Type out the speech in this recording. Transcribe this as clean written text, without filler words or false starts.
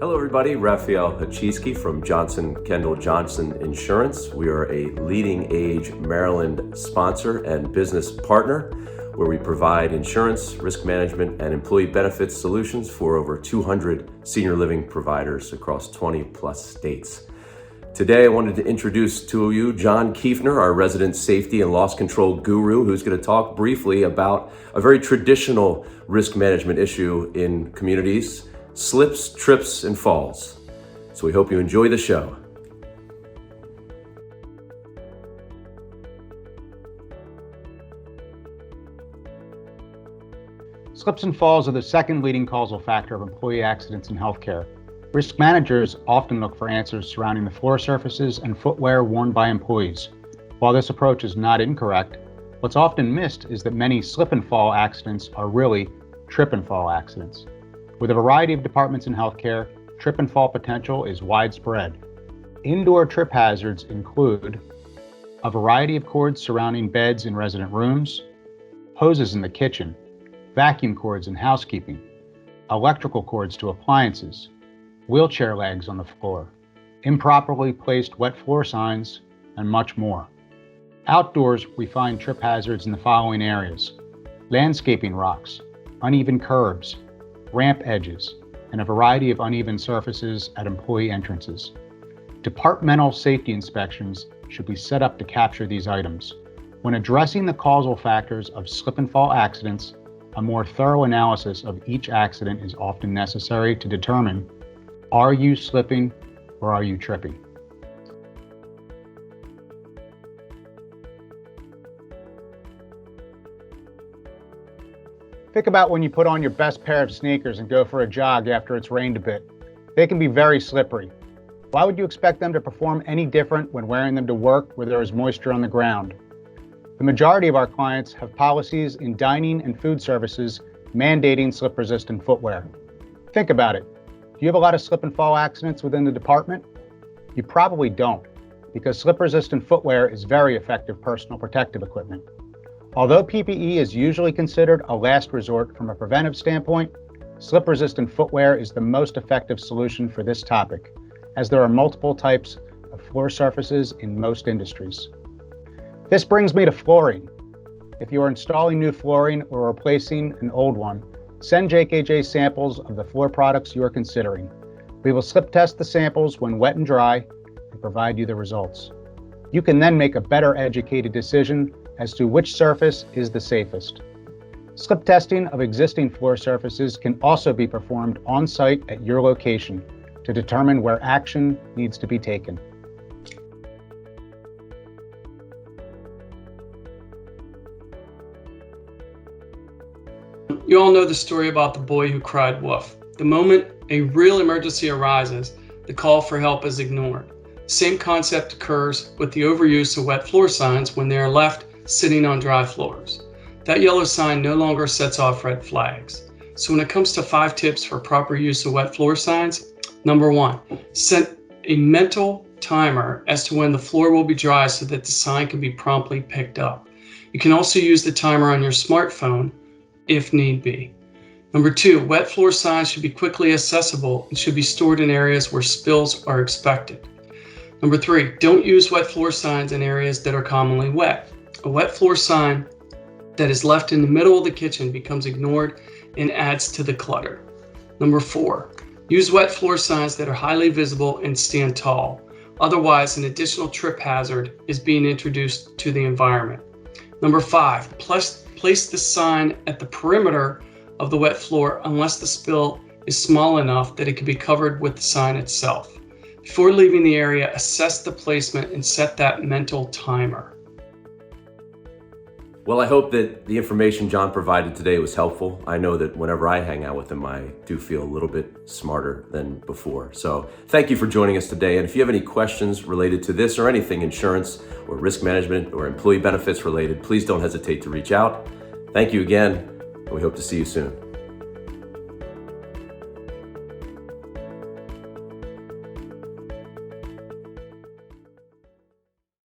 Hello everybody, Raphael Hachiski from Johnson Kendall Johnson Insurance. We are a leading age Maryland sponsor and business partner where we provide insurance, risk management, and employee benefits solutions for over 200 senior living providers across 20 plus states. Today I wanted to introduce to you John Kiefner, our resident safety and loss control guru, who's going to talk briefly about a very traditional risk management issue in communities: slips, trips, and falls. So we hope you enjoy the show. Slips and falls are the second leading causal factor of employee accidents in healthcare. Risk managers often look for answers surrounding the floor surfaces and footwear worn by employees. While this approach is not incorrect, what's often missed is that many slip and fall accidents are really trip and fall accidents. With a variety of departments in healthcare, trip and fall potential is widespread. Indoor trip hazards include a variety of cords surrounding beds in resident rooms, hoses in the kitchen, vacuum cords in housekeeping, electrical cords to appliances, wheelchair legs on the floor, improperly placed wet floor signs, and much more. Outdoors, we find trip hazards in the following areas: landscaping rocks, uneven curbs, ramp edges, and a variety of uneven surfaces at employee entrances. Departmental safety inspections should be set up to capture these items. When addressing the causal factors of slip and fall accidents, a more thorough analysis of each accident is often necessary to determine: are you slipping or are you tripping? Think about when you put on your best pair of sneakers and go for a jog after it's rained a bit. They can be very slippery. Why would you expect them to perform any different when wearing them to work where there is moisture on the ground? The majority of our clients have policies in dining and food services mandating slip-resistant footwear. Think about it. Do you have a lot of slip and fall accidents within the department? You probably don't, because slip-resistant footwear is very effective personal protective equipment. Although PPE is usually considered a last resort from a preventive standpoint, slip-resistant footwear is the most effective solution for this topic, as there are multiple types of floor surfaces in most industries. This brings me to flooring. If you are installing new flooring or replacing an old one, send JKJ samples of the floor products you are considering. We will slip test the samples when wet and dry and provide you the results. You can then make a better educated decision as to which surface is the safest. Slip testing of existing floor surfaces can also be performed on-site at your location to determine where action needs to be taken. You all know the story about the boy who cried wolf. The moment a real emergency arises, the call for help is ignored. Same concept occurs with the overuse of wet floor signs when they are left sitting on dry floors. That yellow sign no longer sets off red flags. So when it comes to 5 tips for proper use of wet floor signs, number 1, set a mental timer as to when the floor will be dry so that the sign can be promptly picked up. You can also use the timer on your smartphone if need be. Number 2, wet floor signs should be quickly accessible and should be stored in areas where spills are expected. Number 3, don't use wet floor signs in areas that are commonly wet. A wet floor sign that is left in the middle of the kitchen becomes ignored and adds to the clutter. Number 4, use wet floor signs that are highly visible and stand tall. Otherwise, an additional trip hazard is being introduced to the environment. Number 5, place the sign at the perimeter of the wet floor unless the spill is small enough that it can be covered with the sign itself. Before leaving the area, assess the placement and set that mental timer. Well, I hope that the information John provided today was helpful. I know that whenever I hang out with him, I do feel a little bit smarter than before. So thank you for joining us today. And if you have any questions related to this or anything insurance or risk management or employee benefits related, please don't hesitate to reach out. Thank you again, and we hope to see you soon.